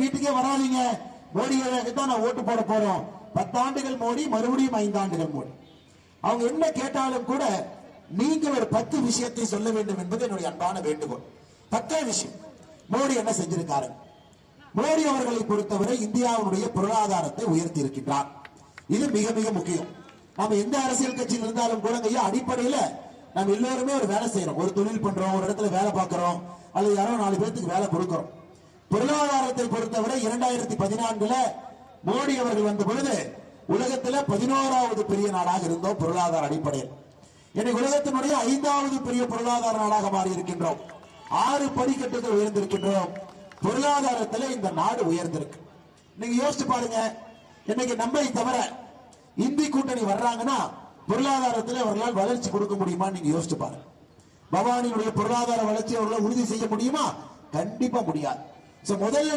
வீட்டுக்கே வராதீங்க, மோடிக்கு தான் நான் ஓட்டு போட போறோம், 10 ஆண்டுகள் மோடி, மறுபடியும் 5 ஆண்டுகள் மோடி. அவங்க என்ன கேட்டாலும் கூட நீங்க ஒரு 10 விஷயத்தை சொல்ல வேண்டும் என்பது என்னுடைய அன்பான வேண்டுகோள். 10 விஷயம் மோடி என்ன செஞ்சிருக்காரு. மோடி அவர்களை பொறுத்தவரை இந்தியாவுடைய பொருளாதாரத்தை உயர்த்தி இருக்கின்றார். இது மிக மிக முக்கியம். நாம எந்த அரசியல் கட்சியில் இருந்தாலும் கூட அடிப்படையில நம்ம எல்லோருமே ஒரு வேலை செய்யறோம், ஒரு தொழில் பண்றோம், ஒரு இடத்துல வேலை பார்க்கிறோம், அல்லது யாரோ 4 பேருக்கு வேலை கொடுக்கிறோம். பொருளாதாரத்தை பொறுத்தவரை 2014 மோடி அவர்கள் வந்த பொழுது உலகத்தில் 11வது பெரிய நாடாக இருந்தோம் பொருளாதார அடிப்படையில். இன்னைக்கு உலகத்தினுடைய 5வது பெரிய பொருளாதார நாடாக மாறி இருக்கின்றோம். 6 படிக்கட்டுகள் உயர்ந்திருக்கின்றோம். பொருளாதாரத்தில் இந்த நாடு உயர்ந்திருக்கு. நீங்க யோசிச்சு பாருங்க, இன்னைக்கு நம்மை தவிர இந்தி கூட்டணி வர்றாங்கன்னா பொருளாதாரத்தில் அவர்களால் வளர்ச்சி கொடுக்க முடியுமா? நீங்க யோசிச்சு பாருங்க. பவானியுடைய பொருளாதார வளர்ச்சி அவர்களால் உறுதி செய்ய முடியுமா? கண்டிப்பா முடியாது. முதல்ல